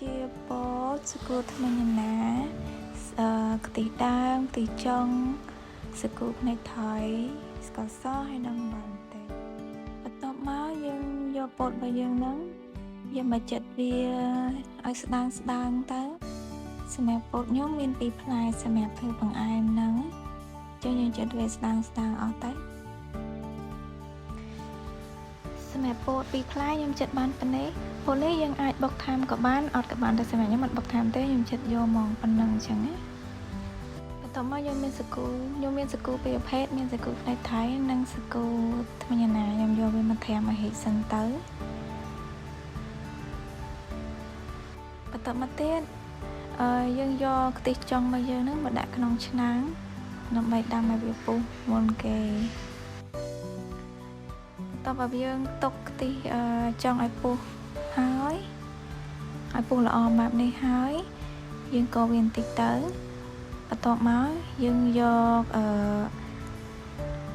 ជាពោតសកូថ្មីណាខ្ទិះដើមខ្ទិះចុងសកូភ្នែកថយស្ករសហើយនឹងបន្តិចបន្ទាប់មកយើងយកពោតរបស់យើងហ្នឹងយើងមកចិតវាឲ្យស្ដើងទៅសម្រាប់ពោតខ្ញុំមាន2ផ្លែសម្រាប់ធ្វើបង្អែមហ្នឹងចឹងយើងចិតវាស្ដើងអស់ទៅសម្រាប់ពោត2ផ្លែខ្ញុំចិតបានប៉ុណ្ណេះពោតនេះយើងអាចបុកថែមក៏បានអត់ក៏បានតែសម្រាប់ខ្ញុំមិនបុកថែមទេខ្ញុំចិតយកហ្មងប៉ុណ្ណឹងអញ្ចឹងណាបន្ទាប់មកខ្ញុំមានសកូពីរប្រភេទមានសកូផ្នែកថៃនិងសកូថ្មីណាខ្ញុំយកវាមកត្រាំឲ្យហិចសិនទៅបន្ទាប់មកទៀតយើងយកខ្ទិះចុងរបស់យើងហ្នឹងមកដាក់ក្នុងឆ្នាំងដើម្បីដាំឲ្យវាពុះមុនគេបន្ទាប់មកយើងទុកខ្ទិះចុងឲ្យពុះហើយឲ្យពុះល្អបែបនេះហើយយើងកូរវាបន្តិចទៅបន្ទាប់មកយើងយក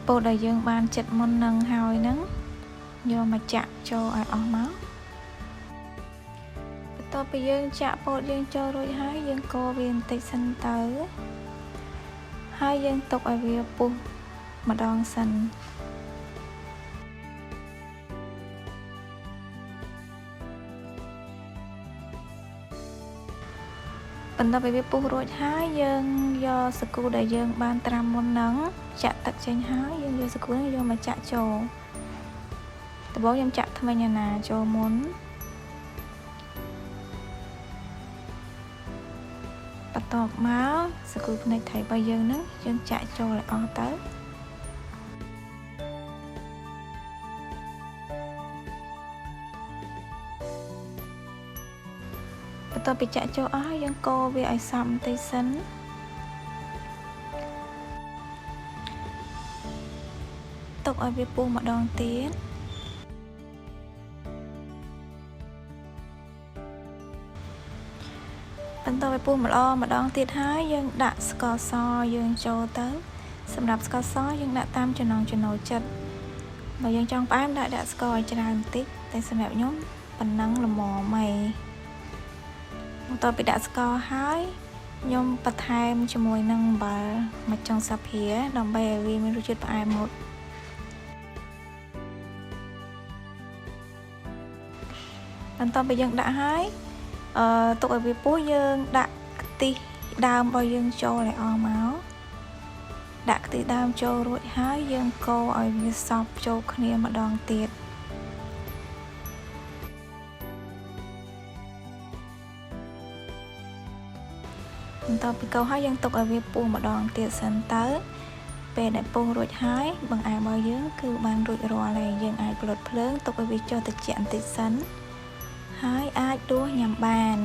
ពោតដែលយើងបានចិតមុននឹងហើយហ្នឹងយកមកចាក់ចូលឲ្យអស់មកបន្ទាប់ពីយើងចាក់ពោតយើងចូលរួចហើយយើងកូរវាបន្តិចសិនទៅហើយយើងទុកឲ្យវាពុះម្ដងសិនបន្ទាប់ពីវាពុះរួចហើយយើងយកសកូដែលយើងបានត្រាំមុនហ្នឹងចាក់ទឹកចេញហើយយើងយកសកូហ្នឹងយកមកចាក់ចូលដំបូងខ្ញុំចាក់ថ្មីណាចូលមុនបន្ទាប់មកសកូភ្នែកថៃរបស់យើងហ្នឹងយើងចាក់ចូលឲ្យអស់ទៅបន្ទាប់ពីចាក់ចូលអស់ហើយយើងកូរវាឲ្យសព្វបន្តិចសិនទុកឲ្យវាពុះម្ដងទៀតបន្ទាប់ពីពុះម្ដងទៀតហើយយើងដាក់ស្ករសយើងចូលទៅសម្រាប់ស្ករសយើងដាក់តាមចំណង់ចំណូលចិត្តបើយើងចង់ផ្អែមដាក់ស្ករឲ្យច្រើនបន្តិចតែសម្រាប់ខ្ញុំប៉ុណ្ណឹងល្មមហីបន្ទាប់ពីដាក់ស្ករហើយខ្ញុំបន្ថែមជាមួយនឹងអំបិលមួយចុងស្លាបព្រាដើម្បីឲ្យវាមានរសជាតិផ្អែមមុតបន្ទាប់ពីយើងដាក់ហើយទុកឲ្យវាពុះយើងដាក់ខ្ទិះដើមរបស់យើងចូលឲ្យអស់មកដាក់ខ្ទិះដើមចូលរួចហើយយើងកូរឲ្យវាសព្វចូលគ្នាម្ដងទៀតបន្ទាប់ពីកូរហើយយើងទុកឲ្យវាពុះម្ដងទៀតសិនទៅពេលដែលពុះរួចហើយបង្អែមរបស់យើងគឺបានរួចរាល់ហើយយើងអាចផ្លត់ភ្លើងទុកឲ្យវាចុះត្រជាក់បន្តិចសិនហើយអាចដួសញ៉ាំបាន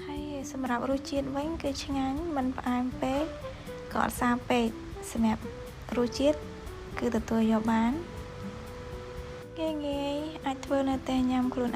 ហើយសម្រាប់រសជាតិវិញគឺឆ្ងាញ់មិនផ្អែមពេកក៏អត់សាពេកសម្រាប់រសជាតិគឺទទួលយកបានងាយអាចធ្វើនៅផ្ទះញ៉ាំខ្លួន